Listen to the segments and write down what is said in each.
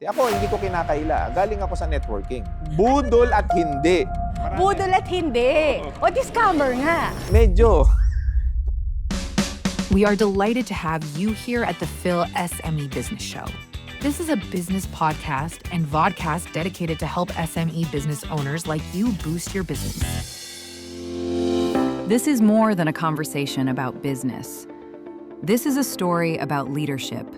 Ako, hindi ko kinakaila. Galing ako sa networking. Budol at hindi. Budol at hindi. O di scammer nga. Medyo. We are delighted to have you here at the Phil SME Business Show. This is a business podcast and vodcast dedicated to help SME business owners like you boost your business. This is more than a conversation about business. This is a story about leadership,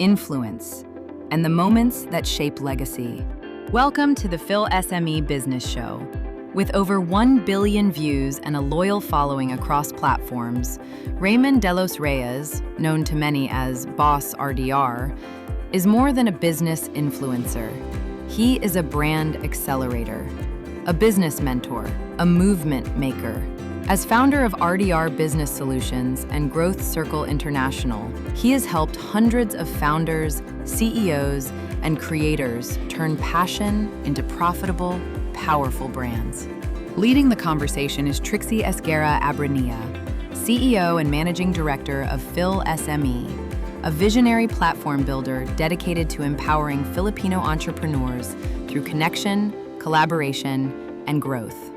influence, and the moments that shape legacy. Welcome to the Phil SME Business Show. With over 1 billion views and a loyal following across platforms, Raymond Delos Reyes, known to many as Boss RDR, is more than a business influencer. He is a brand accelerator, a business mentor, a movement maker. As founder of RDR Business Solutions and Growth Circle International, he has helped hundreds of founders, CEOs, and creators turn passion into profitable, powerful brands. Leading the conversation is Trixie Esguerra Abranilla, CEO and Managing Director of Phil SME, a visionary platform builder dedicated to empowering Filipino entrepreneurs through connection, collaboration, and growth.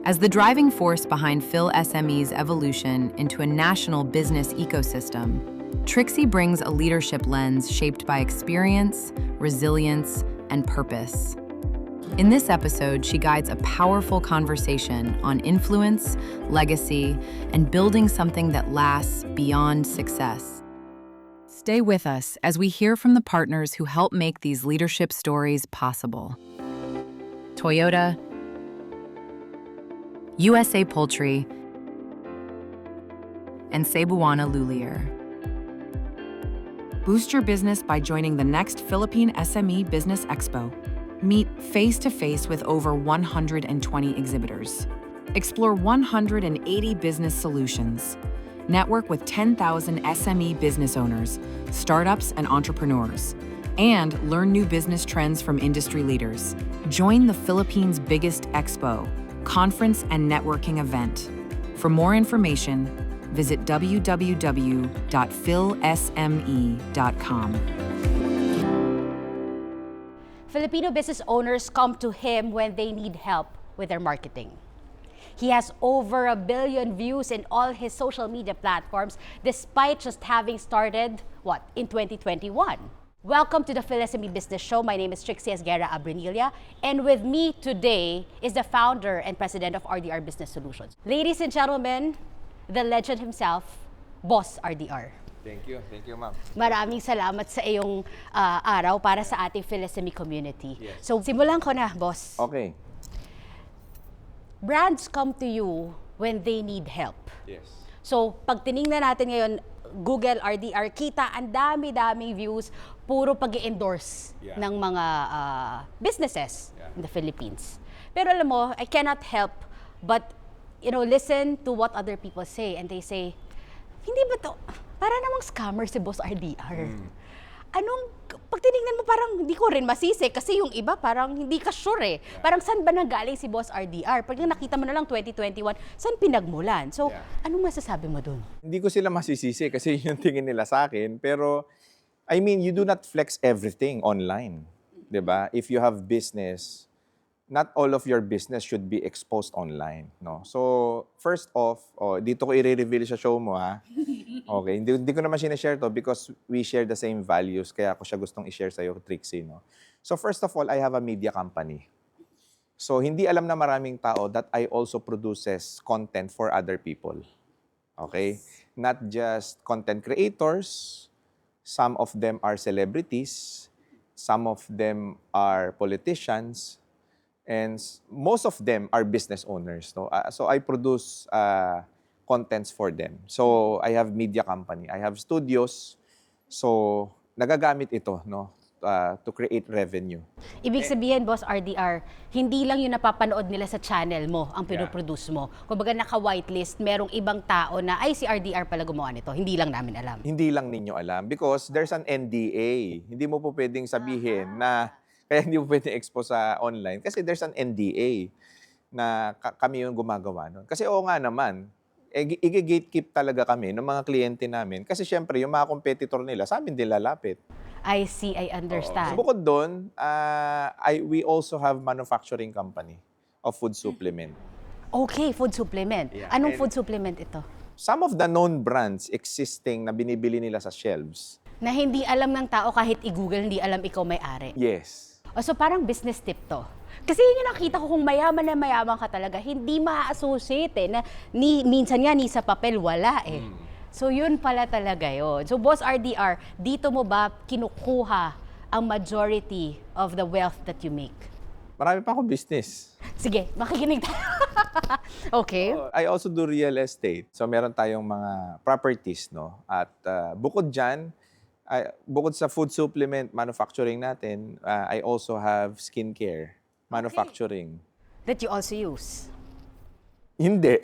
As the driving force behind Phil SME's evolution into a national business ecosystem, Trixie brings a leadership lens shaped by experience, resilience, and purpose. In this episode, she guides a powerful conversation on influence, legacy, and building something that lasts beyond success. Stay with us as we hear from the partners who help make these leadership stories possible. Toyota, USA Poultry, and Cebuana Lulier. Boost your business by joining the next Philippine SME Business Expo. Meet face-to-face with over 120 exhibitors. Explore 180 business solutions. Network with 10,000 SME business owners, startups, and entrepreneurs. And learn new business trends from industry leaders. Join the Philippines' biggest expo, conference and networking event. For more information, visit www.philsme.com. Filipino business owners come to him when they need help with their marketing. He has over 1 billion views in all his social media platforms despite just having started, in 2021. Welcome to the Phil SME Business Show. My name is Trixie Esguerra Abranilla, and with me today is the founder and president of RDR Business Solutions. Ladies and gentlemen, the legend himself, Boss RDR. Thank you, ma'am. Maraming salamat sa iyong araw para sa ating Phil SME community. Yes. So, simulan ko na, boss. Okay. Brands come to you when they need help. Yes. So, pag tiningnan natin ngayon, Google, RDR, kita ang dami-daming views, puro pag-endorse ng mga businesses in the Philippines. Pero alam mo, I cannot help but, listen to what other people say. And they say, hindi ba to, para namang scammer si Boss RDR. Pag tinignan mo parang hindi ko rin masisi kasi yung iba parang hindi ka sure eh. Parang saan ba nanggaling si Boss RDR? Pag nakita mo na lang 2021, saan pinagmulan? So, anong masasabi mo dun? Hindi ko sila masisisi kasi yun yung tingin nila sa akin. Pero, I mean, you do not flex everything online. 'Di ba? If you have business, not all of your business should be exposed online, no? So, first off, dito ko i-reveal sa show mo, ha? Okay, hindi ko naman sinashare to because we share the same values, kaya ako siya gustong i-share sa'yo, Trixie, no? So, first of all, I have a media company. So, hindi alam na maraming tao that I also produces content for other people. Okay? Not just content creators, some of them are celebrities, some of them are politicians, and most of them are business owners. No? So I produce contents for them. So I have media company, I have studios. So nagagamit ito, no, to create revenue. Ibig sabihin, Boss RDR, hindi lang yung napapanood nila sa channel mo ang pinoproduce mo. Kumbaga naka-whitelist, merong ibang tao na, ay si RDR pala gumawa nito. Hindi lang namin alam. Hindi lang ninyo alam because there's an NDA. Hindi mo po pwedeng sabihin na kaya hindi mo pwedeng expose sa online kasi there's an NDA na kami yung gumagawa nun. Kasi oo nga naman, i-gatekeep talaga kami ng mga kliyente namin. Kasi syempre, yung mga competitor nila, sa amin din lalapit. I see, I So, understand. bukod doon, we also have manufacturing company of food supplement. Okay, food supplement. Yeah, Anong and- food supplement ito? Some of the known brands existing na binibili nila sa shelves. Na hindi alam ng tao kahit i-google, hindi alam ikaw may-ari. Yes. O, so parang business tip to. Kasi yun yung nakita ko, kung mayaman na mayaman ka talaga, hindi ma-associate na minsan nga ni sa papel wala eh. So yun pala talaga yun. So Boss RDR, dito mo ba kinukuha ang majority of the wealth that you make? Marami pa akong business. Sige, makikinig tayo. Okay. I also do real estate. So meron tayong mga properties, no? At bukod dyan, bukod sa food supplement manufacturing natin, I also have skincare manufacturing. That you also use. Hindi.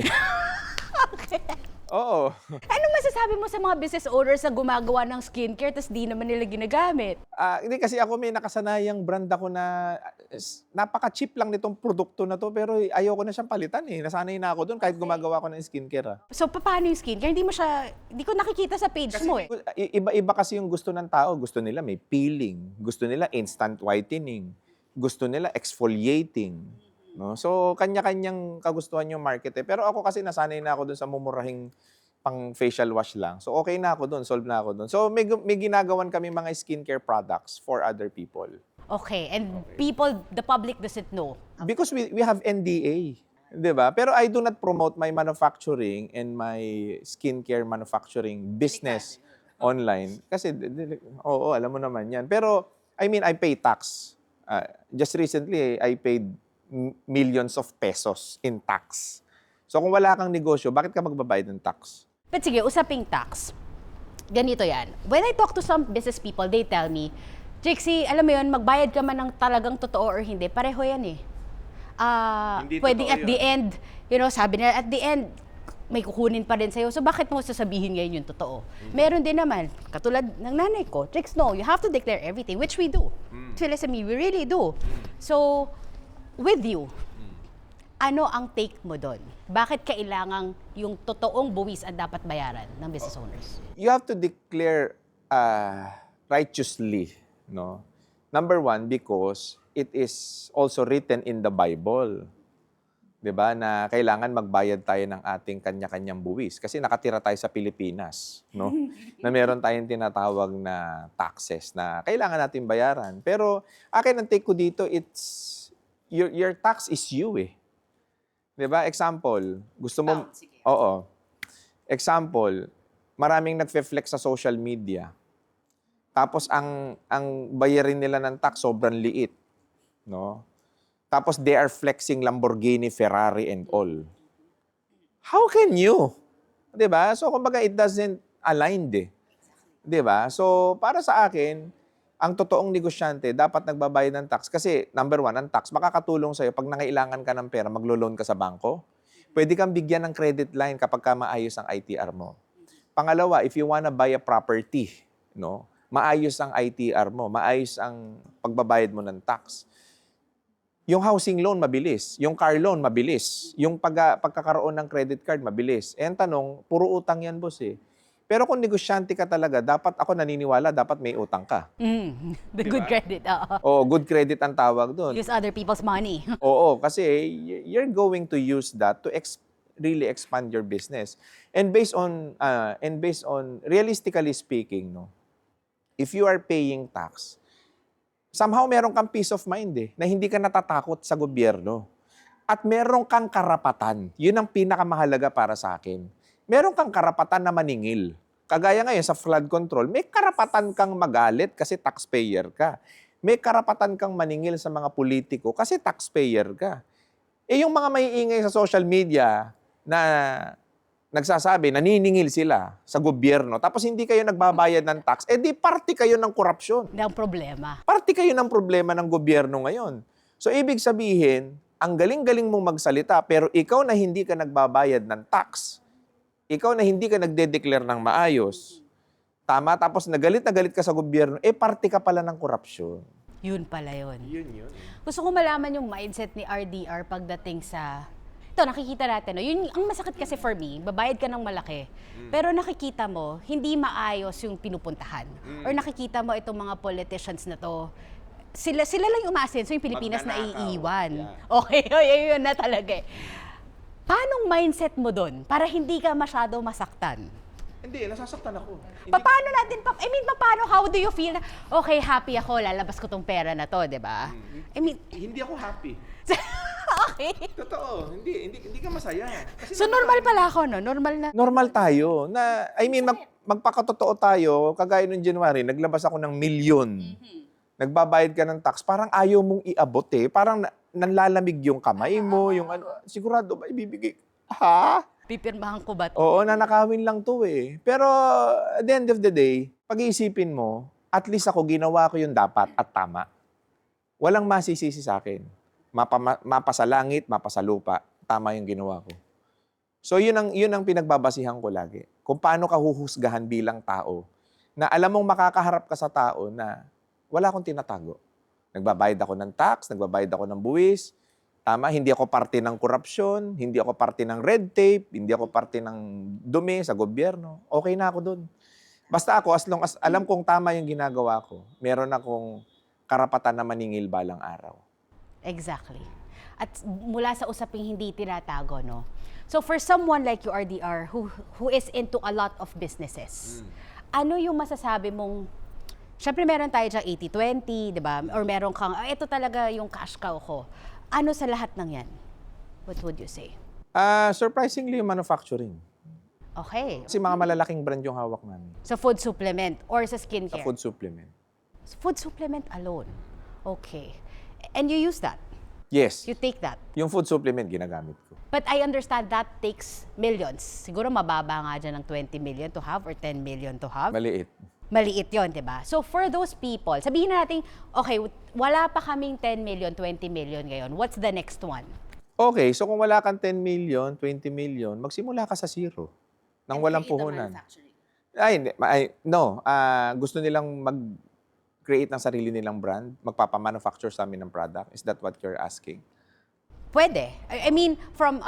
Oo. Ano masasabi mo sa mga business owners na gumagawa ng skincare tapos di naman nila ginagamit? Hindi kasi ako may nakasanayang brand ako na napaka-cheap lang nitong produkto na to pero ayoko na siyang palitan eh. Nasanay na ako doon kahit gumagawa ako ng skincare. So, paano yung skincare? Hindi ko nakikita sa page mo eh. Iba-iba kasi yung gusto ng tao. Gusto nila may peeling. Gusto nila instant whitening. Gusto nila exfoliating. No? So, kanya-kanyang kagustuhan yung market eh. Pero ako kasi nasanay na ako doon sa mumurahing pang facial wash lang. So, okay na ako doon. Solve na ako doon. So, may ginagawan kami mga skincare products for other people. Okay, and the public doesn't know. Because we have NDA. 'Di ba? Pero I do not promote my manufacturing and my skincare manufacturing business online. Kasi, oo, alam mo naman yan. Pero, I mean, I pay tax. Just recently, I paid millions of pesos in tax. So, kung wala kang negosyo, bakit ka magbabayad ng tax? But sige, usaping tax. Ganito yan. When I talk to some business people, they tell me, Trixie, alam mo yun, magbayad ka man ng talagang totoo or hindi, pareho yan eh. Hindi Pwedeng totoo at the yun. end, sabi nila, at the end, may kukunin pa rin sa'yo. So bakit mo sasabihin ngayon yung totoo? Meron din naman, katulad ng nanay ko, Trix, no, you have to declare everything, which we do. Phil SME, we really do. So, with you, ano ang take mo doon? Bakit kailangang yung totoong buwis ang dapat bayaran ng business owners? You have to declare righteously, no? Number one, because it is also written in the Bible. 'Di ba? Na kailangan magbayad tayo ng ating kanya-kanyang buwis kasi nakatira tayo sa Pilipinas, no? Na meron tayong tinatawag na taxes na kailangan natin bayaran. Pero akin ang take ko dito, it's your tax is you eh. 'Di ba? Example, gusto mo Oo. Example, maraming nagfe-flex sa social media. Tapos ang bayarin nila ng tax sobrang liit, no? Tapos they are flexing Lamborghini, Ferrari and all. How can you? 'Di ba? So kumbaga it doesn't align eh. 'Di ba? So para sa akin, ang totoong negosyante dapat nagbabayad ng tax kasi number one, ang tax makakatulong sa iyo pag nangailangan ka ng pera, maglo-loan ka sa bangko. Pwede kang bigyan ng credit line kapag ka maayos ang ITR mo. Pangalawa, if you wanna buy a property, no? Maayos ang ITR mo, maayos ang pagbabayad mo ng tax. Yung housing loan, mabilis. Yung car loan, mabilis. Yung pagkakaroon ng credit card, mabilis. Eh, ang tanong, puro utang yan, boss eh. Pero kung negosyante ka talaga, dapat ako naniniwala, dapat may utang ka. The good credit, oo. Oo, good credit ang tawag doon. Use other people's money. Oo, kasi you're going to use that to really expand your business. And based on realistically speaking, no, if you are paying tax, somehow meron kang peace of mind eh, na hindi ka natatakot sa gobyerno. At meron kang karapatan. Yun ang pinakamahalaga para sa akin. Meron kang karapatan na maningil. Kagaya ngayon sa flood control, may karapatan kang magalit kasi taxpayer ka. May karapatan kang maningil sa mga politiko kasi taxpayer ka. Eh yung mga maiingay sa social media na nagsasabi, naniningil sila sa gobyerno, tapos hindi kayo nagbabayad ng tax, eh di party kayo ng korupsyon. Ng problema. Party kayo ng problema ng gobyerno ngayon. So ibig sabihin, ang galing-galing mong magsalita, pero ikaw na hindi ka nagbabayad ng tax, ikaw na hindi ka nagde-declare ng maayos, tama, tapos na galit ka sa gobyerno, eh party ka pala ng korupsyon. Yun pala yun. Yun. Gusto ko malaman yung mindset ni RDR pagdating sa ito, nakikita natin, no? Yun, ang masakit kasi for me, babayad ka ng malaki, pero nakikita mo, hindi maayos yung pinupuntahan. Or nakikita mo itong mga politicians na to, sila lang yung umaasenso, yung Pilipinas na Magnanakaw. iiwan. Yeah. Okay, yun na talaga eh. Paanong mindset mo doon para hindi ka masyado masaktan? Hindi, nasasaktan ako. Paano natin, paano, how do you feel na, okay, happy ako, lalabas ko tong pera na to, di ba? I mean, Hindi ako happy. okay. Totoo, hindi ka masaya. Kasi So, normal pala ako, no? Normal na. normal tayo na magpakatotoo tayo, kagaya nung January, naglabas ako ng milyon. Nagbabayad ka ng tax, parang ayaw mong iabot eh. Parang nanlalamig yung kamay mo, yung ano, sigurado ba ibibigay? Ha? Pipirmahan ko ba to? Oo, nanakawin lang to eh. Pero at the end of the day, pag-iisipin mo, at least ako ginawa ko yung dapat at tama. Walang masisisi sa akin. Mapa sa langit, mapa sa lupa. Tama yung ginawa ko. So yun ang pinagbabasihan ko lagi. Kung paano ka huhusgahan bilang tao. Na alam mong makakaharap ka sa tao na wala akong tinatago. Nagbabayad ako ng tax, nagbabayad ako ng buwis. Tama, hindi ako parte ng korupsyon, hindi ako parte ng red tape, hindi ako parte ng dumi sa gobyerno. Okay na ako dun. Basta ako, as long as alam kong tama yung ginagawa ko, meron akong karapatan na maningil balang araw. Exactly. At mula sa usaping hindi tinatago, no? So for someone like you, RDR, who is into a lot of businesses, ano yung masasabi mong, syempre meron tayo dyan 80-20, di ba? Or meron kang, ito talaga yung cash cow ko. Ano sa lahat ng yan? What would you say? Surprisingly, manufacturing. Okay. Kasi mga malalaking brand yung hawak namin. Sa food supplement or sa Sa skincare? food supplement. Food supplement alone. Okay. And you use that? Yes. You take that? Yung food supplement, ginagamit ko. But I understand that takes millions. Siguro mababa nga dyan ng 20 million to have or 10 million to have. Maliit. Maliit yon, di ba? So for those people, sabihin natin, okay, wala pa kaming 10 million, 20 million ngayon. What's the next one? Okay, so kung wala kang 10 million, 20 million, magsimula ka sa zero. Nang walang puhunan. No. Gusto nilang mag-create ng sarili nilang brand, magpapamanufacture sa amin ng product. Is that what you're asking? Pwede. I mean, from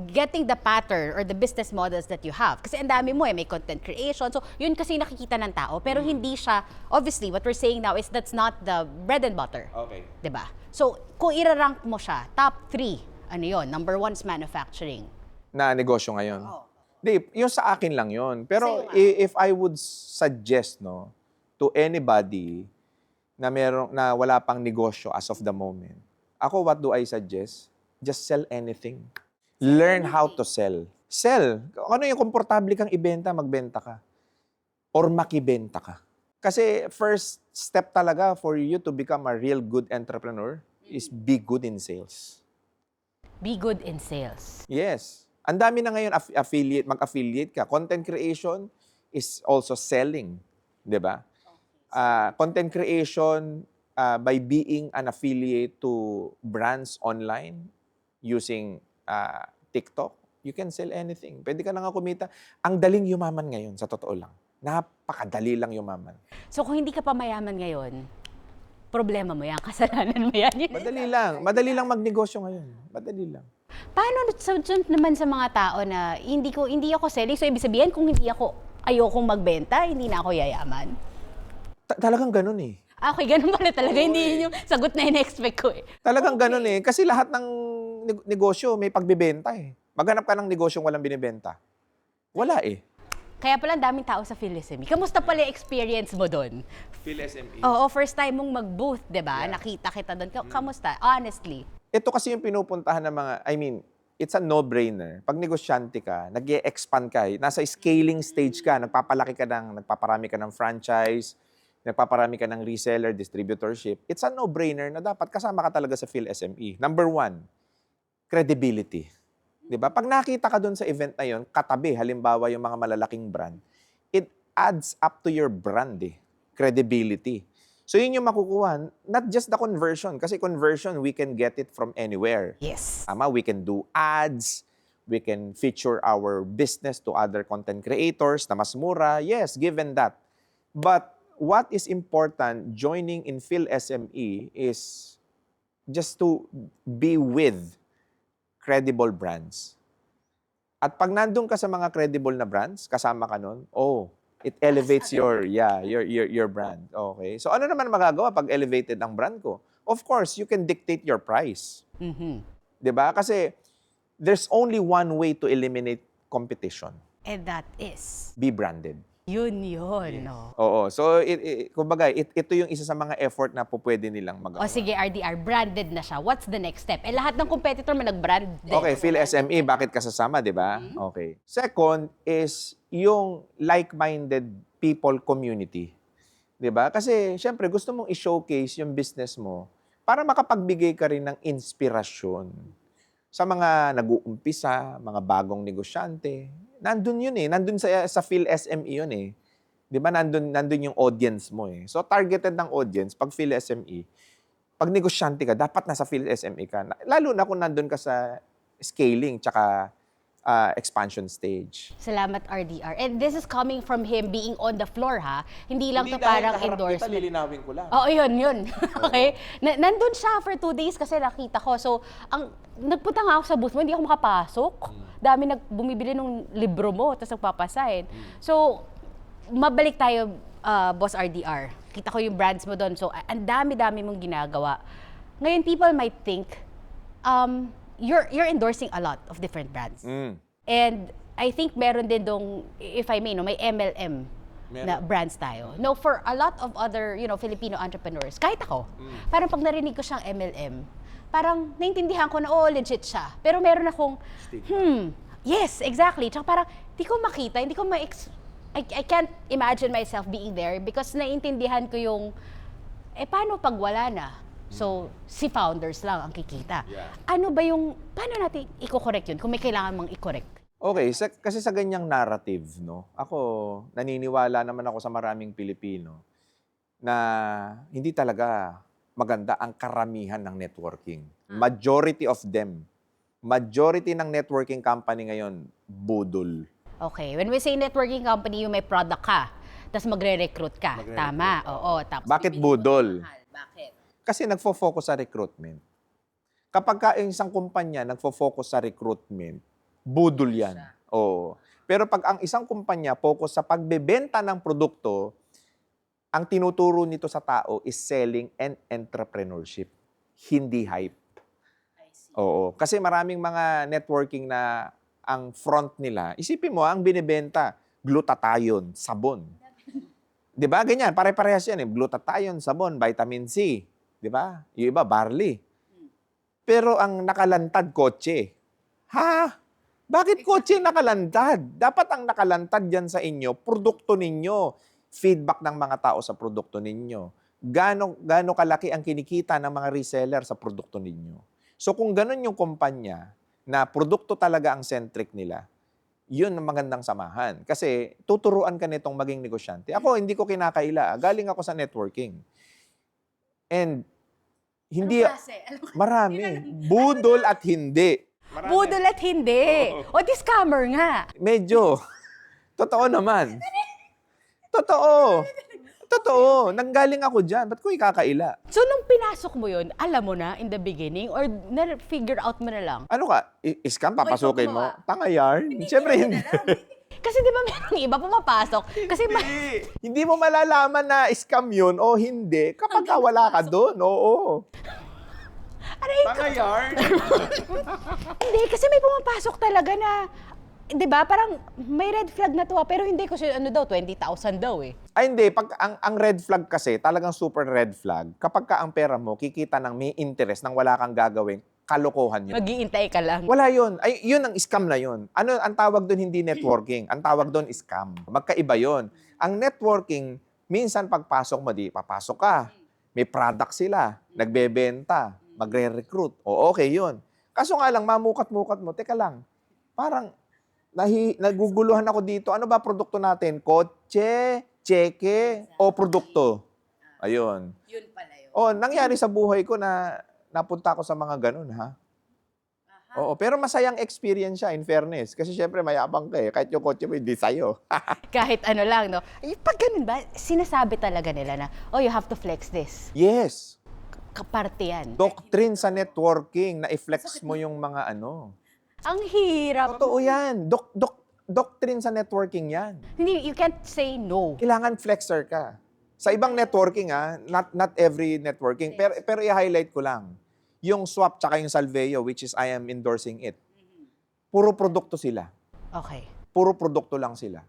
getting the pattern or the business models that you have. Kasi ang dami mo may content creation. So, yun kasi nakikita ng tao. Pero hindi siya, obviously, what we're saying now is that's not the bread and butter. Okay. 'Di ba? So, kung irarank mo siya, top 3, ano yun? Number 1 is manufacturing. Na negosyo ngayon? Di, yung sa akin lang yun. Pero Sa'yo nga. if I would suggest, no, to anybody na wala pang negosyo as of the moment, ako, what do I suggest? Just sell anything. Learn how to sell. Sell. Ano yung komportable kang ibenta, magbenta ka. Or makibenta ka. Kasi first step talaga for you to become a real good entrepreneur is be good in sales. Be good in sales. Yes. Ang dami na ngayon mag-affiliate ka. Content creation is also selling. 'Di ba? Content creation by being an affiliate to brands online using TikTok, you can sell anything. Pwede ka na nga kumita. Ang daling yumaman ngayon, sa totoo lang. Napakadali lang yumaman. So, kung hindi ka pa mayaman ngayon, problema mo yan, kasalanan mo yan. Madali lang. Madali lang magnegosyo ngayon. Madali lang. Paano naman sa mga tao na hindi ako selling? So, ibig sabihin, kung ayokong magbenta, hindi na ako yayaman? Talagang ganun eh. Okay, ganun pala talaga. Hindi yun yung sagot na in-expect ko eh. Talagang ganun eh. Kasi lahat ng negosyo may pagbibenta eh. Maghanap ka ng negosyong walang binibenta. Wala eh. Kaya pala ang daming tao sa PhilSME. Kamusta pala yung experience mo doon? PhilSME. Oo, first time mong mag-booth, di ba? Nakita kita doon. Kamusta? Honestly. Ito kasi yung pinupuntahan ng mga, it's a no-brainer. Pag negosyante ka, nag-e-expand ka, nasa scaling stage ka, nagpaparami ka ng franchise, nagpaparami ka ng reseller, distributorship. It's a no-brainer na dapat kasama ka talaga sa PhilSME. Number 1, credibility. 'Di ba? Pag nakita ka doon sa event na 'yon, katabi halimbawa yung mga malalaking brand, it adds up to your brand credibility. So yun yung makukuha, not just the conversion, kasi conversion we can get it from anywhere. Yes. Tama, we can do ads, we can feature our business to other content creators na mas mura. Yes, given that. But what is important joining in PhilSME is just to be with credible brands. At pag nandun ka sa mga credible na brands, kasama ka nun, it elevates your brand. Okay. So ano naman magagawa pag elevated ang brand ko? Of course, you can dictate your price. Mhm. 'Di ba? Kasi there's only one way to eliminate competition. And that is, Be branded. yun, no? Oo. So, kumbaga, ito yung isa sa mga effort na pwede nilang magawa. O sige, RDR, branded na siya. What's the next step? Lahat ng competitor mo nag-brand din. Okay, Phil SME, bakit ka sasama, di ba? Okay. Second is yung like-minded people community. Di ba? Kasi, syempre, gusto mong i-showcase yung business mo para makapagbigay ka rin ng inspirasyon sa mga nag-uumpisa, mga bagong negosyante. Nandun yun eh. Nandun sa Phil SME yun eh. Di ba? Nandun yung audience mo eh. So, targeted ng audience, pag Phil SME, pag negosyante ka, dapat nasa Phil SME ka. Lalo na kung nandun ka sa scaling tsaka expansion stage. Salamat, RDR. And this is coming from him being on the floor, ha? Hindi lang to parang endorsement. lilinawin ko lang. Oo, yun. Okay? Nandun siya for 2 days kasi nakita ko. So, nagpunta nga ako sa booth mo, hindi ako makapasok. Dami bumibili ng libro mo, tapos nagpapasign. So, mabalik tayo, Boss RDR. Kita ko yung brands mo doon. So, ang dami-dami mong ginagawa. Ngayon, people might think, you're endorsing a lot of different brands. And I think meron din dong, if I may, may MLM na brands tayo. No, for a lot of other, Filipino entrepreneurs, kahit ako, parang pag narinig ko siyang MLM, parang naintindihan ko na, legit siya. Pero meron akong, yes, exactly. Tsaka parang, di ko makita, I can't imagine myself being there because naiintindihan ko yung, paano pag wala na? So, si founders lang ang kikita. Yeah. Ano ba paano natin i-correct yun kung may kailangan mong i-correct? Okay, kasi sa ganyang narrative, ako, naniniwala naman ako sa maraming Pilipino na hindi talaga maganda ang karamihan ng networking. Majority of them, majority ng networking company ngayon, budol. Okay, when we say networking company, yung may product ka, tapos magre-recruit ka. Tama, oo. Tapos Bakit bibili mo budol? ng mahal. Bakit? Kasi nagfo-focus sa recruitment. Kapag yung isang kumpanya nagfo-focus sa recruitment, budol yan. Oo. Pero pag ang isang kumpanya focus sa pagbebenta ng produkto, ang tinuturo nito sa tao is selling and entrepreneurship, hindi hype. Oo. Kasi maraming mga networking na ang front nila, isipin mo, ang binibenta, glutathione, sabon. 'Di ba? Ganyan, pare-parehas yan eh. Glutathione, sabon, vitamin C. 'Di ba? Yung iba, barley. Pero ang nakalantad, kotse. Ha? Bakit kotse nakalantad? Dapat ang nakalantad dyan sa inyo, produkto ninyo. Feedback ng mga tao sa produkto ninyo. Gaano kalaki ang kinikita ng mga reseller sa produkto ninyo. So kung ganun yung kumpanya, na produkto talaga ang centric nila, yun ang magandang samahan. Kasi tuturuan ka nitong maging negosyante. Ako, hindi ko kinakaila. Galing ako sa networking. And hindi, marami. Budol at hindi. Marami. Budol at hindi. O di scammer nga. Medyo. Totoo naman. Totoo. Totoo. Nanggaling ako dyan. Ba't ko ikakaila? So nung pinasok mo yun, alam mo na in the beginning or na-figure out mo na lang? Ano ka? Scam, papasukin mo? Tanga yarn? Siyempre hindi. Kasi di ba merong iba pumapasok? Kasi Hindi mo malalaman na scam yun o hindi kapag wala ka doon. Oo. aray ko. Tanga yarn? Hindi, kasi may pumapasok talaga na, di ba, parang may red flag na to pero hindi ko siya, 20,000 daw eh. Ay hindi, pag ang red flag kasi, talagang super red flag. Kapag ka ang pera mo, kikita ng may interest nang wala kang gagawin, kalokohan yun. Mag-iintay ka lang. Wala yun. Ay, yun ang scam na yun. Ano, ang tawag doon hindi networking. Ang tawag doon scam. Magkaiba yun. Ang networking, minsan pagpasok mo, papasok ka. May product sila. Nagbebenta. Magre-recruit. O okay yun. Kaso nga lang, mamukat-mukat mo. Teka lang. Parang, naguguluhan ako dito. Ano ba produkto natin? Kotse, tseke, o produkto? Ayun. Yun pala yun. O, nangyari sa buhay ko na napunta ako sa mga ganun, ha? Oo, pero masayang experience siya, in fairness. Kasi syempre, mayabang ka eh. Kahit yung kotse mo, hindi sa'yo. Kahit ano lang, no? Pag ganun ba, sinasabi talaga nila na, you have to flex this. Yes. kaparte yan. Doctrine sa networking na i-flex mo yung mga ano. Ang hirap. Totoo yan. Doctrine sa networking yan. Hindi, you can't say no. Kailangan flexer ka. Sa ibang networking, not every networking, pero i-highlight ko lang. Yung Swap tsaka yung Salveo, which is I am endorsing it. Puro produkto sila. Okay. Puro produkto lang sila.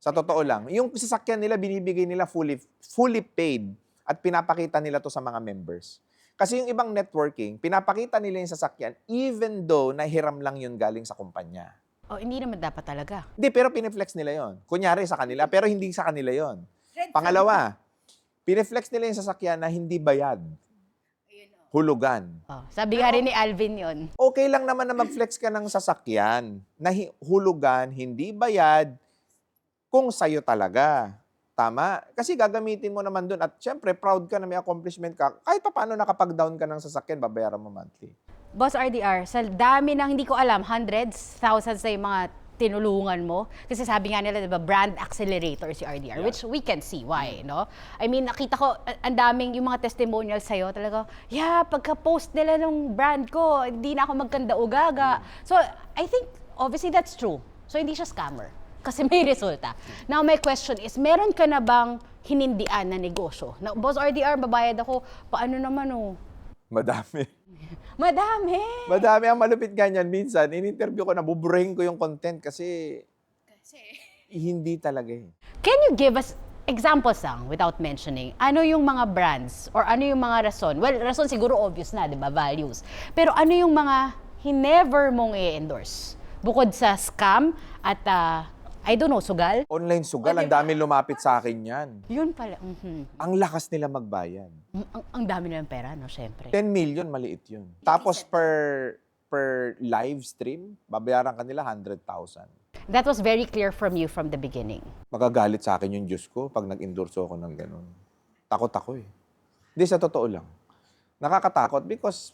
Sa totoo lang. Yung sasakyan nila, binibigay nila fully paid at pinapakita nila to sa mga members. Kasi yung ibang networking, pinapakita nila yung sasakyan even though nahiram lang yun galing sa kumpanya. Oh, hindi naman dapat talaga. Hindi, pero piniflex nila yon. Kunyari sa kanila, pero hindi sa kanila yon. Pangalawa, piniflex nila yung sasakyan na hindi bayad. Hulugan. Oh, sabi nga rin ni Alvin yon. Okay lang naman na mag-flex ka ng sasakyan na hulugan, hindi bayad, kung sa'yo talaga. Tama? Kasi gagamitin mo naman doon at syempre, proud ka na may accomplishment ka. Kahit pa paano nakapag-down ka ng sasakyan, babayaran mo monthly. Boss RDR, sa dami ng hindi ko alam, hundreds, thousands na yung mga tinulungan mo. Kasi sabi nga nila, diba, brand accelerator si RDR, which we can see why, no? I mean, nakita ko, ang daming yung mga testimonials sa'yo, talaga, yeah, pagka-post nila ng brand ko, hindi na ako magkanda o gaga. So, I think, obviously, that's true. So, hindi siya scammer. Kasi may resulta. Now, my question is, meron ka na bang hinindian na negosyo? Na, Boss RDR, babayad ako, paano naman oh? Madami. Madami! Madami ang malupit ganyan. Minsan, in-interview ko na, buburahin ko yung content kasi hindi talaga eh. Can you give us examples lang without mentioning? Ano yung mga brands or ano yung mga rason? Well, rason siguro obvious na, di ba? Values. Pero ano yung mga never mong i-endorse? Bukod sa scam at I don't know, sugal? Online sugal, ang dami lumapit sa akin yan. Yun pala. Ang lakas nila magbayad. Ang dami nilang pera, no? Siyempre. 10 million, maliit yun. Tapos per live stream, babayaran ka nila 100,000. That was very clear from you from the beginning. Magagalit sa akin yung Diyos ko pag nag-endorso ako ng ganun. Takot ako eh. Hindi, sa totoo lang. Nakakatakot because,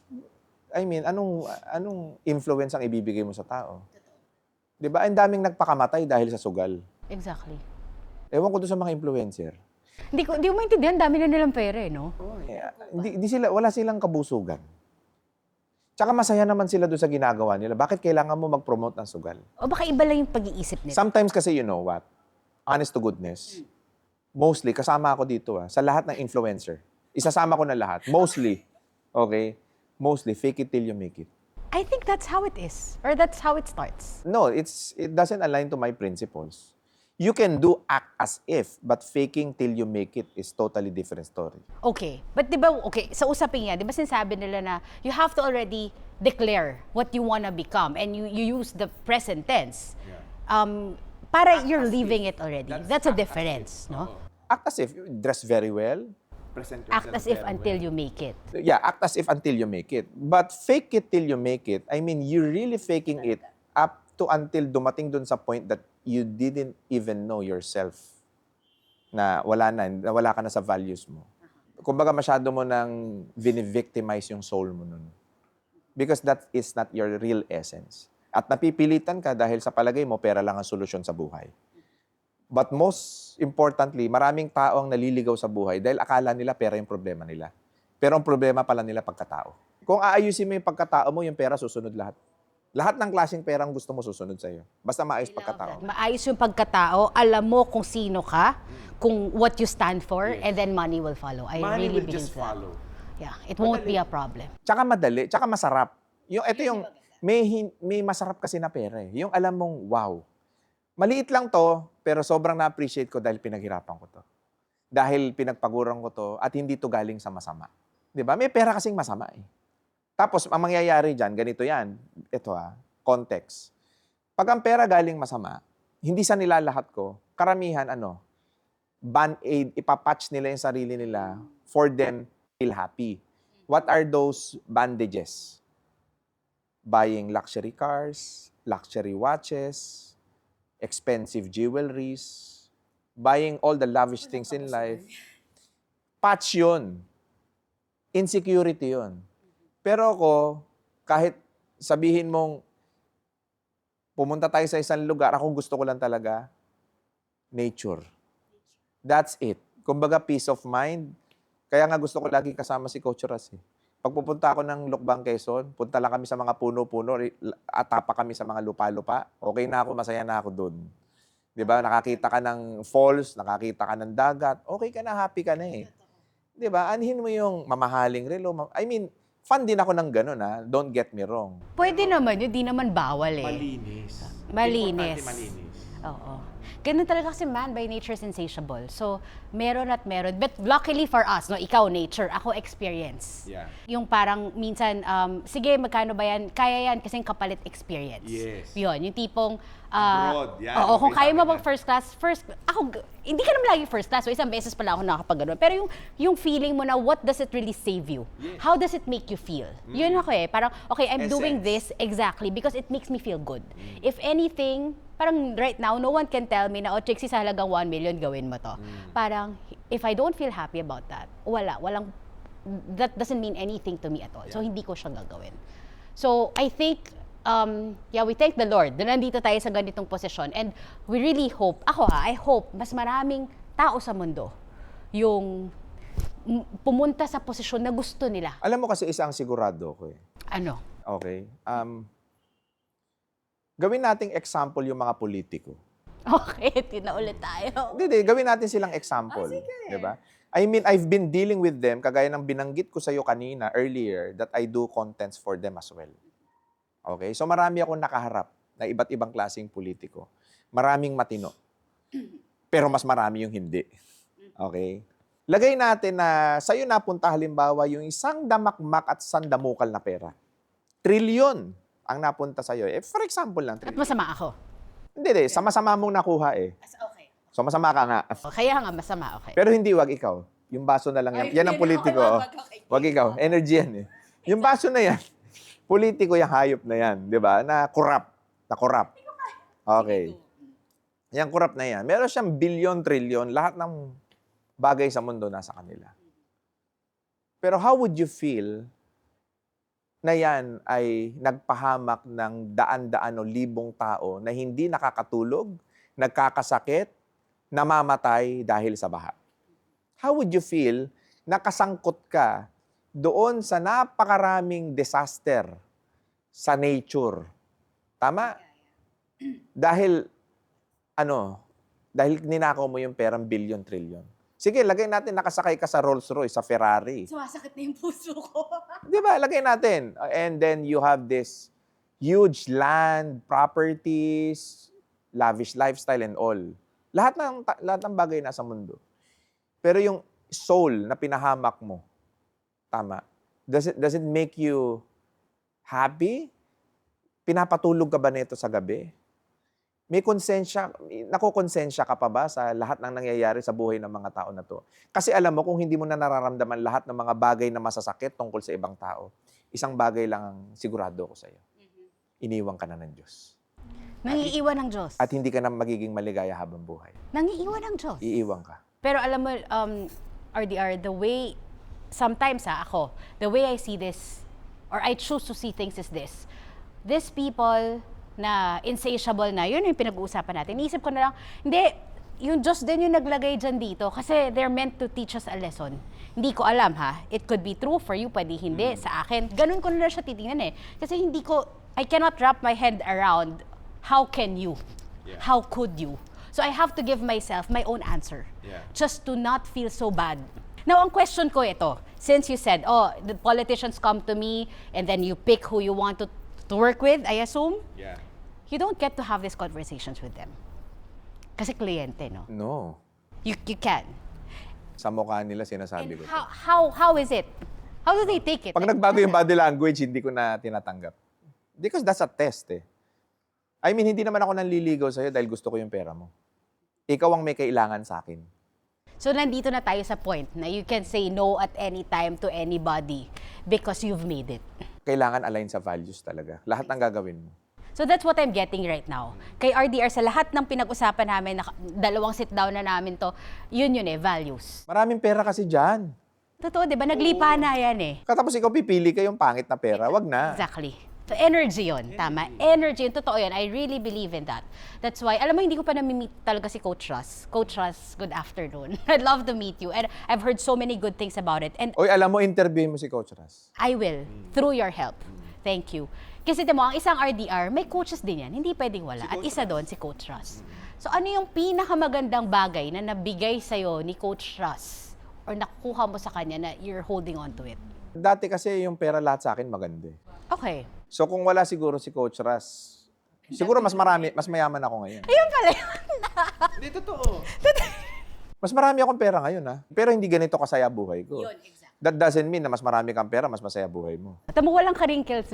I mean, anong influence ang ibibigay mo sa tao? Di ba? Ang daming nagpakamatay dahil sa sugal. Exactly. Ewan ko doon sa mga influencer. Hindi ko maintindihan, dami na nilang pera eh, no? Wala silang kabusugan. Tsaka masaya naman sila doon sa ginagawa nila. Bakit kailangan mo mag-promote ng sugal? O baka iba lang yung pag-iisip nila. Sometimes kasi, you know what? Honest to goodness. Mostly, kasama ako dito sa lahat ng influencer. Isasama ko na lahat. Mostly, okay? Mostly, fake it till you make it. I think that's how it is. Or that's how it starts. No, it doesn't align to my principles. You can do act as if, but faking till you make it is totally different story. Okay. But di ba, okay, sa usapin niya, di ba sinasabi nila na you have to already declare what you wanna become and you use the present tense. Para you're leaving it already. That's a difference, no? Act as if you dress very well. Act as if until you make it. Yeah, act as if until you make it. But fake it till you make it, I mean, you're really faking it up to until dumating dun sa point that you didn't even know yourself na wala ka na sa values mo. Kumbaga masyado mo nang vini-victimize yung soul mo nun. Because that is not your real essence. At napipilitan ka dahil sa palagay mo, pera lang ang solusyon sa buhay. But most importantly, maraming tao ang naliligaw sa buhay dahil akala nila pera yung problema nila. Pero ang problema pala nila pagkatao. Kung aayusin mo yung pagkatao mo, yung pera susunod lahat. Lahat ng klaseng pera ang gusto mo susunod sa'yo. Basta maayos pagkatao. Maayos yung pagkatao, alam mo kung sino ka, kung what you stand for, and then money will follow. I really believe that. Yeah, it won't be a problem. Tsaka madali, tsaka masarap. Ito yung, may masarap kasi na pera eh. Yung alam mong, wow, maliit lang to, pero sobrang na-appreciate ko dahil pinaghirapan ko to. Dahil pinagpaguran ko to at hindi to galing sa masama. Di ba? May pera kasing masama eh. Tapos, ang mangyayari dyan, ganito yan. Ito context. Pag ang pera galing masama, hindi sa nilalahat ko, karamihan, band-aid, ipapatch nila yung sarili nila for them feel happy. What are those bandages? Buying luxury cars, luxury watches, expensive jewelries, buying all the lavish things in life. Patch yun. Insecurity yun. Pero ako, kahit sabihin mong pumunta tayo sa isang lugar, ako gusto ko lang talaga, nature. That's it. Kumbaga, peace of mind, Kaya nga gusto ko lagi kasama si Coach Ras eh. Pag pupunta ako ng Lukbang, Quezon, punta lang kami sa mga puno-puno, atapa kami sa mga lupa-lupa, okay na ako, masaya na ako doon. 'Di ba? Nakakita ka ng falls, nakakita ka ng dagat, okay ka na, happy ka na eh. 'Di ba? Anhin mo yung mamahaling relo. I mean, fan din ako ng ganun ha. Don't get me wrong. Pwede naman yun, di naman bawal eh. Malinis. Malinis. Importante malinis. Oo. Ganun talaga kasi man by nature is insatiable. So, meron at meron. But luckily for us, no, ikaw nature, ako experience. Yeah. Yung parang minsan, sige, magkano ba yan? Kaya yan kasing kapalit experience. Yes. Yun, yung tipong, Abroad, yan. oo, kung Okay, kaya mo sabi mag ako, hindi ka naman lagi first class, so isang beses pala ako nakakapag-ganun. Pero yung feeling mo na, what does it really save you? Yes. How does it make you feel? Yun ako eh, parang, okay, I'm doing Essence. this exactly because it makes me feel good. If anything, parang right now, no one can tell me na, oh, Trixie, sa halagang 1 million, gawin mo to. Parang, if I don't feel happy about that, walang, that doesn't mean anything to me at all. So, hindi ko siya gagawin. So, I think, we thank the Lord na nandito tayo sa ganitong posisyon. And we really hope, I hope, mas maraming tao sa mundo yung pumunta sa posisyon na gusto nila. Alam mo kasi isa ang sigurado ko eh. Ano? Okay? Gawin nating example yung mga politiko. Okay, tinaulit tayo. Hindi, gawin natin silang example. Di ba? I mean, I've been dealing with them, kagaya ng binanggit ko sa'yo kanina, earlier, that I do contents for them as well. Okay? So marami akong nakaharap na iba't ibang klaseng politiko. Maraming matino. Pero mas marami yung hindi. Okay? Lagay natin na sa'yo napunta halimbawa yung isang damakmak at sandamukal na pera. Trilyon ang napunta sa'yo. Eh, for example lang, At trilyon. masama ako. Hindi, sama-sama mong nakuha eh. Okay. So masama ka nga. Kaya nga masama, okay. Pero hindi, wag ikaw. Yung baso na lang yan. Yan ang politiko. Oh. Wag ikaw. Energy yan eh. Yung baso na yan, politiko yung hayop na yan. Di ba? Na corrupt. Okay. Yan, corrupt na yan. Meron siyang bilyon, trilyon. Lahat ng bagay sa mundo nasa kanila. Pero how would you feel na yan ay nagpahamak ng daan-daan o libong tao na hindi nakakatulog, nagkakasakit, namamatay dahil sa baha? How would you feel na kasangkot ka doon sa napakaraming disaster sa nature? Tama? Dahil ninakaw mo yung perang bilyon, trilyon. Sige, lagay natin nakasakay ka sa Rolls Royce, sa Ferrari. Sumasakit na yung puso ko. Di ba? Lagay natin. And then you have this huge land, properties, lavish lifestyle and all. Lahat ng bagay nasa mundo. Pero yung soul na pinahamak mo, tama, does it make you happy? Pinapatulog ka ba nito sa gabi? May konsensya, nakukonsensya ka pa ba sa lahat ng nangyayari sa buhay ng mga tao na to? Kasi alam mo, kung hindi mo na nararamdaman lahat ng mga bagay na masasakit tungkol sa ibang tao, isang bagay lang ang sigurado ko sa'yo. Iniwan ka na ng Diyos. Nangiiwan ng Diyos. At hindi ka na magiging maligaya habang buhay. Nangiiwan ng Diyos. Iiwan ka. Pero alam mo, RDR, the way, sometimes ako, the way I see this, or I choose to see things is this. These people na insatiable na, yun yung pinag-uusapan natin. Iniisip ko na lang, hindi, yung Diyos din yung naglagay dyan dito kasi they're meant to teach us a lesson. Hindi ko alam ha. It could be true for you, pwede hindi. Sa akin, ganun ko na lang siya titingnan eh. Kasi I cannot wrap my head around how can you? Yeah. How could you? So I have to give myself my own answer. Yeah. Just to not feel so bad. Now, ang question ko ito, since you said, the politicians come to me and then you pick who you want to work with, I assume, Yeah. you don't get to have these conversations with them. Kasi kliyente, no? No. You can. Sa mukha nila sinasabi ko. And how is it? How do they take it? Pag nagbago yung body language, hindi ko na tinatanggap. Because that's a test eh. I mean, hindi naman ako nanliligaw sa'yo dahil gusto ko yung pera mo. Ikaw ang may kailangan sa akin. So, nandito na tayo sa point na you can say no at any time to anybody because you've made it. Kailangan align sa values talaga. Lahat ng gagawin mo. So that's what I'm getting right now. Kay RDR, sa lahat ng pinag-usapan namin, dalawang sit-down na namin to, yun values. Maraming pera kasi dyan. Totoo, di ba? Naglipa na yan eh. Katapos ikaw pipili ka yung pangit na pera, wag na. Exactly. So, energy yun. Tama. Energy yun. Totoo yun. I really believe in that. That's why, alam mo, hindi ko pa nami-meet talaga si Coach Russ. Coach Russ, good afternoon. I'd love to meet you. And I've heard so many good things about it. And Oy, alam mo, interviewin mo si Coach Ras. I will, through your help. Thank you. Kasi timo, ang isang RDR, may coaches din yan. Hindi pwedeng wala. At isa doon, si Coach Russ. So, ano yung pinakamagandang bagay na nabigay sa'yo ni Coach Russ or nakuha mo sa kanya na you're holding on to it? Dati kasi yung pera lahat sa akin maganda. Okay. So kung wala siguro si Coach Ras, siguro mas mayaman ako ngayon. Ayun pala yun. Hindi, totoo. Mas marami akong pera ngayon, ha? Pero hindi ganito kasaya buhay ko. Yun, exactly. That doesn't mean na mas marami kang pera, mas masaya buhay mo. Tamo, walang ka-wrinkles.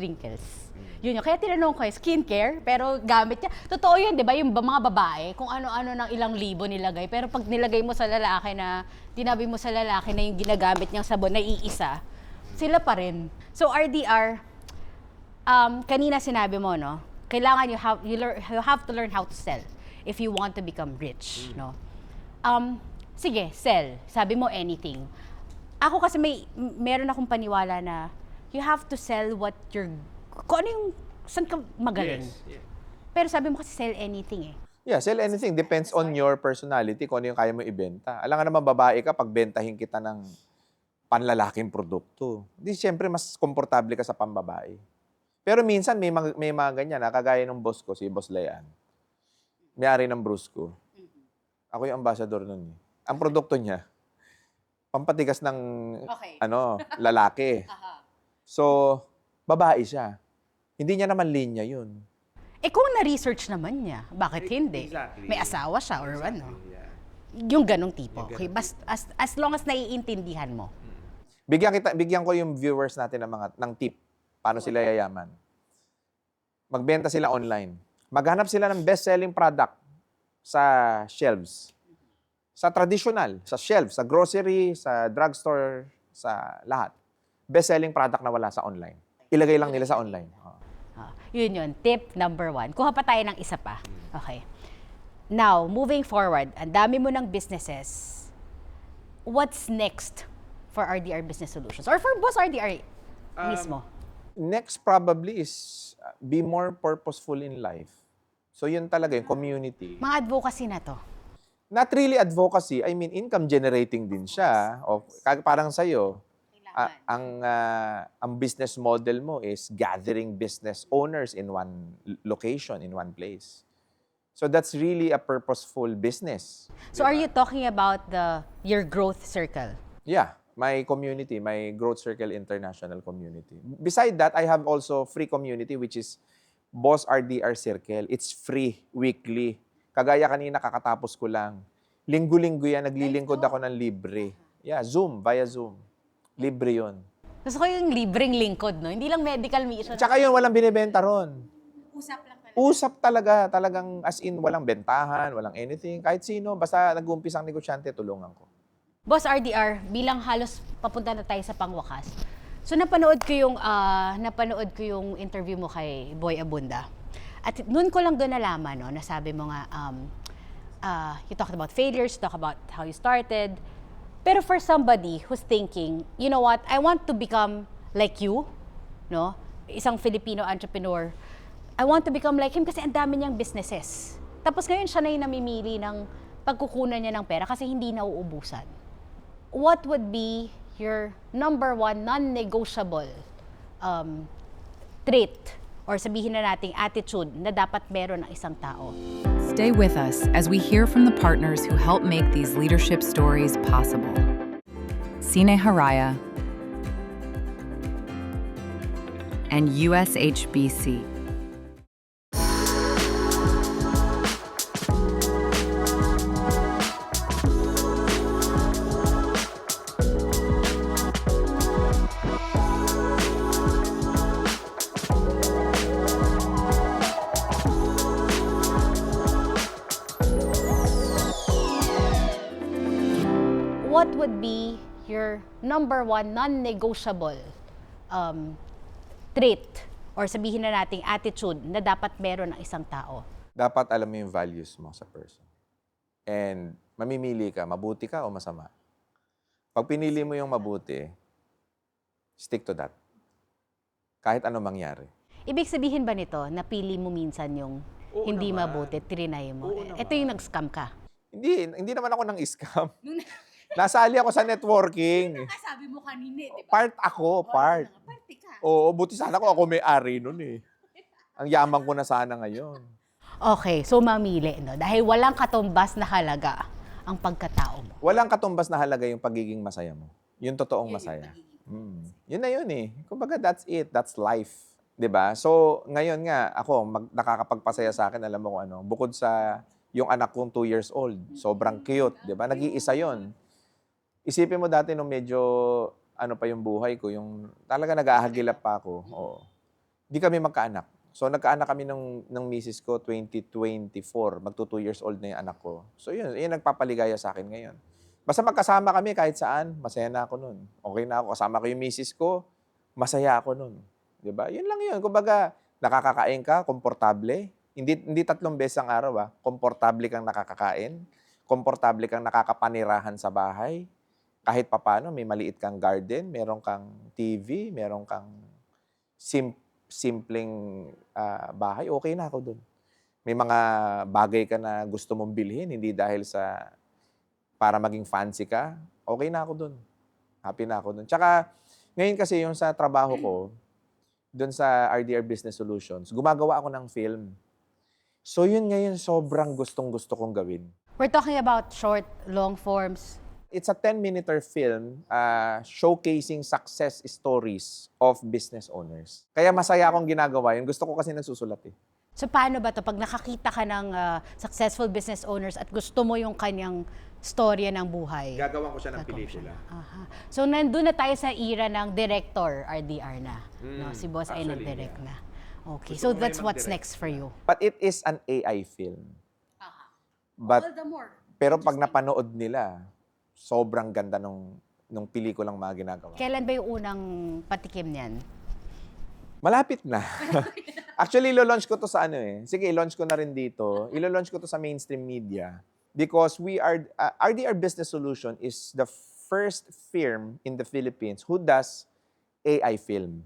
Yun yun. Kaya tinanong ko, skincare, pero gamit niya. Totoo yun, di ba? Yung mga babae, kung ano-ano ng ilang libo nilagay. Pero pag nilagay mo sa lalaki na, tinabi mo sa lalaki na yung ginagamit niyang sabon na iisa, sila pa rin. So RDR, kanina sinabi mo, no? Kailangan you have to learn how to sell if you want to become rich, no? Sige, sell. Sabi mo anything. Ako kasi meron akong paniwala na you have to sell what you're, kung ano yung, saan ka magaling. Yes. Yeah. Pero sabi mo kasi sell anything eh. Yeah, sell anything. Depends on your personality kung ano yung kaya mo ibenta. Alam nga naman, babae ka, pag bentahin kita ng panlalaking produkto. Di siyempre, mas komportable ka sa pambabae. Pero minsan, may mga ganyan, kagaya ng boss ko, si Boss Lean. May-ari ng Brusco. Ako yung ambassador nun. Ang produkto niya, pampatigas ng Okay. lalaki. So, babae siya. Hindi niya naman linya yun. Eh kung na-research naman niya, bakit hindi? Exactly. May asawa siya or ano? Yeah. Yung ganong tipo. Okay, as long as naiintindihan mo. Bigyan ko yung viewers natin ng tip. Paano sila yayaman. Magbenta sila online. Maghanap sila ng best-selling product sa shelves. Sa traditional, sa shelves, sa grocery, sa drugstore, sa lahat. Best-selling product na wala sa online. Ilagay lang nila sa online. Yun. Tip number 1. Kuha pa tayo ng isa pa. Okay. Now, moving forward, ang dami mo ng businesses. What's next for RDR Business Solutions? Or for Boss RDR mismo? Next probably is be more purposeful in life. So yun talaga yung community. Mga advocacy na to. Not really advocacy, I mean income generating din siya. O parang sa'yo, ang business model mo is gathering business owners in one location, in one place. So that's really a purposeful business. So are you talking about your growth circle? Yeah, my community, my Growth Circle International community. Beside that, I have also free community which is Boss RDR Circle. It's free, weekly. Kagaya kanina, kakatapos ko lang. Linggo-linggo yan, naglilingkod ako ng libre. Yeah, Zoom, via Zoom. Libre yun. Gusto ko yung libreng lingkod, no? Hindi lang medical mission. Tsaka yun, walang binibenta ron. Usap lang talaga. Usap talaga, talagang as in, walang bentahan, walang anything. Kahit sino, basta nag-uumpisang negosyante, tulungan ko. Boss RDR, bilang halos papunta na tayo sa pangwakas. So napanood ko yung interview mo kay Boy Abunda. At noon ko lang doon nalaman, no, na sabi mo nga, you talked about failures, you talked about how you started. Pero for somebody who's thinking, you know what, I want to become like you, no? Isang Filipino entrepreneur. I want to become like him kasi ang dami niyang businesses. Tapos ngayon siya na yung namimili ng pagkukunan niya ng pera kasi hindi nauubusan. What would be your number 1 non-negotiable trait or sabihin na nating attitude na dapat meron ng isang tao? Stay with us as we hear from the partners who help make these leadership stories possible. Cine Haraya and USHBC. What would be your number 1 non-negotiable trait or sabihin na nating attitude na dapat meron ng isang tao? Dapat alam mo yung values mo sa person. And mamimili ka, mabuti ka o masama. Pag pinili mo yung mabuti, stick to that. Kahit ano mangyari. Ibig sabihin ba nito, napili mo minsan yung Oo hindi naman. mabuti, trinay mo? Oo Ito yung nag-scam ka? Hindi naman ako ng scam. Nasali ako sa networking. Sabi mo kanina, di Part ako, part. Party ka. Oo, buti sana ko ako may-ari nun eh. Ang yaman ko na sana ngayon. Okay, so mamili, no? Dahil walang katumbas na halaga ang pagkatao mo. Walang katumbas na halaga yung pagiging masaya mo. Yung totoong masaya. Yun na yun eh. Kumbaga, that's it. That's life. 'Di ba? So, ngayon nga, ako, nakakapagpasaya sa akin, alam mo kung ano, bukod sa yung anak kong 2 years old, sobrang cute, 'di ba? Nag-iisa yon. Isipin mo dati nung medyo, ano pa yung buhay ko, yung talaga nag-ahagilap pa ako. Oo. Di kami magkaanak. So, nagkaanak kami ng misis ko 2024. Magto 2 years old na yung anak ko. So, yun nagpapaligaya sa akin ngayon. Basta magkasama kami kahit saan, masaya na ako nun. Okay na ako. Kasama ko yung misis ko, masaya ako nun. 'Di ba? Yun lang yun. Kumbaga, nakakakain ka, komportable. Hindi 3 beses ang araw, komportable kang nakakakain, komportable kang nakakapanirahan sa bahay. Kahit papaano, may maliit kang garden, meron kang TV, meron kang simpleng bahay, okay na ako dun. May mga bagay ka na gusto mong bilhin, hindi dahil para maging fancy ka, okay na ako dun. Happy na ako dun. Tsaka, ngayon kasi yung sa trabaho ko, doon sa RDR Business Solutions, gumagawa ako ng film. So yun ngayon, sobrang gustong-gusto kong gawin. We're talking about short, long forms. It's a 10-minute film showcasing success stories of business owners. Kaya masaya akong ginagawa yun. Gusto ko kasi nagsusulat eh. So paano ba to pag nakakita ka ng successful business owners at gusto mo yung kanyang storya ng buhay? Gagawa ko siya ng Gagawa pelikula. Aha. So nandun na tayo sa era ng director, RDR na. No, si boss ay actually, nag-direct na. Okay, Gusto so ko that's ngayon what's mag-direct. next for you. But it is an AI film. But, the more. pero pag napanood nila, sobrang ganda nung pelikulang mga ginagawa. Kailan ba yung unang patikim niyan? Malapit na. Actually, ilo-launch ko to sa ano eh. Sige, i-launch ko na rin dito. Ilo-launch ko to sa mainstream media. Because RDR Business Solution is the first firm in the Philippines who does AI film.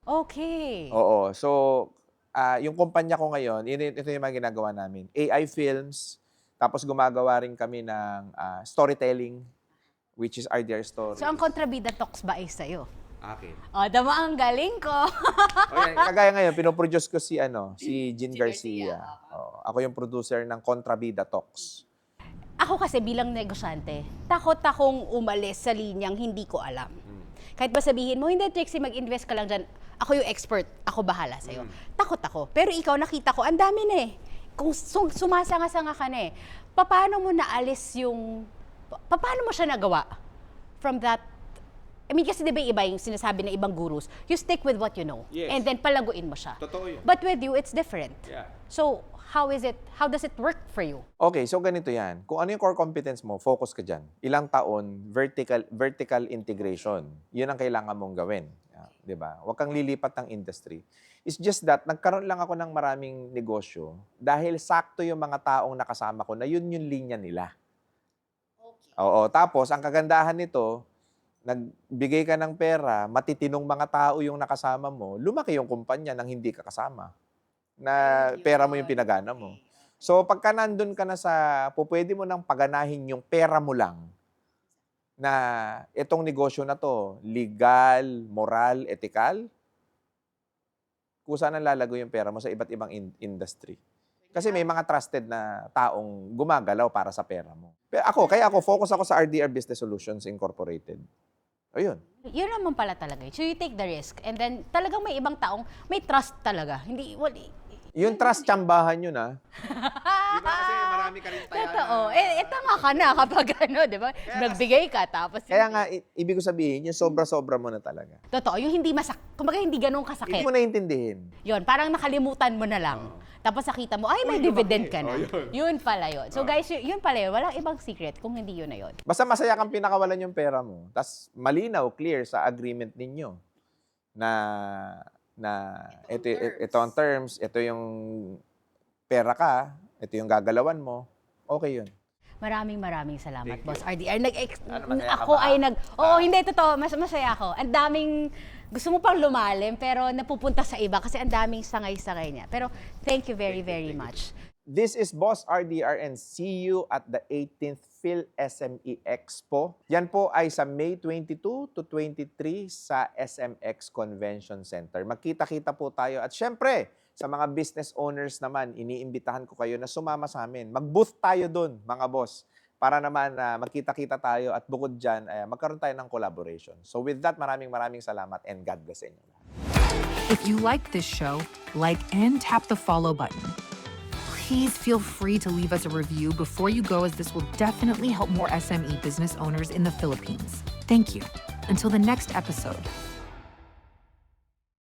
Okay. Oo. So, yung kumpanya ko ngayon, ito yung mga ginagawa namin. AI films, tapos gumagawa rin kami ng storytelling, which is RDR Stories. So ang Kontrabida Talks ba ay sa'yo? Akin. O, dama ang galing ko. Kagaya ngayon, pinoproduce ko si Jean Garcia. Oo, ako yung producer ng Kontrabida Talks. Ako kasi bilang negosyante, takot akong umalis sa linyang hindi ko alam. Kahit ba sabihin mo, hindi Trixie, mag-invest ka lang dyan. Ako yung expert, ako bahala sa'yo. Takot ako. Pero ikaw nakita ko, ang dami na eh. Kung sumasanga-sanga ka na eh. Paano mo naalis yung... Paano mo siya nagawa? From that... I mean, kasi di ba iba yung sinasabi ng ibang gurus, you stick with what you know. Yes. And then palaguin mo siya. Totoo yun. But with you, it's different. Yeah. So, how does it work for you? Okay, so ganito yan. Kung ano yung core competence mo, focus ka dyan. Ilang taon, vertical integration. Yun ang kailangan mong gawin. Di ba? Huwag kang lilipat ng industry. It's just that, nagkaroon lang ako ng maraming negosyo dahil sakto yung mga taong nakasama ko na yun yung linya nila. Okay. Oo, tapos ang kagandahan nito, nagbigay ka ng pera, matitinong mga tao yung nakasama mo, lumaki yung kumpanya nang hindi ka kasama. Na pera mo yung pinagana mo. So, pagka nandun ka na pwede mo nang paganahin yung pera mo lang na itong negosyo na to, legal, moral, ethical, kung saan ang lalago yung pera mo sa iba't ibang industry. Kasi may mga trusted na taong gumagalaw para sa pera mo. Kaya ako, focus ako sa RDR Business Solutions Incorporated. Ayun. Yun naman pala talaga. So you take the risk and then talagang may ibang taong may trust talaga. Yung trust, tsambahan yun Di ba kasi marami ka rin tayanan. Totoo. Tanga ka na kapag di ba? Nagbigay ka tapos Kaya nga, ibig ko sabihin, yung sobra-sobra mo na talaga. Totoo, yung kumbaga hindi ganun Hindi kasakit. mo naintindihin. Yun, parang nakalimutan mo na lang. Tapos nakita mo, ay may dividend ka na. Yun pala yun. So guys, yun pala yun. Walang ibang secret kung hindi yun na yun. Basta masaya kang pinakawalan yung pera mo. Tapos malinaw, clear sa agreement ninyo na ito ang terms, ito yung pera ka, ito yung gagalawan mo, okay yun. Maraming salamat, Thank Boss you. RDR. masaya ka Ako ba? ay hindi, totoo, masaya ako. Ang daming, gusto mo pang lumalim, pero napupunta sa iba kasi ang daming sangay-sangay niya. Pero thank you very much. This is Boss RDR and see you at the 18th Phil SME Expo. Yan po ay sa May 22 to 23 sa SMX Convention Center. Magkita-kita po tayo. At syempre, sa mga business owners naman, iniimbitahan ko kayo na sumama sa amin. Mag-booth tayo dun, mga boss, para naman magkita-kita tayo at bukod dyan, magkaroon tayo ng collaboration. So with that, maraming salamat and God bless inyo. If you like this show, like and tap the follow button. Please feel free to leave us a review before you go, as this will definitely help more SME business owners in the Philippines. Thank you. Until the next episode.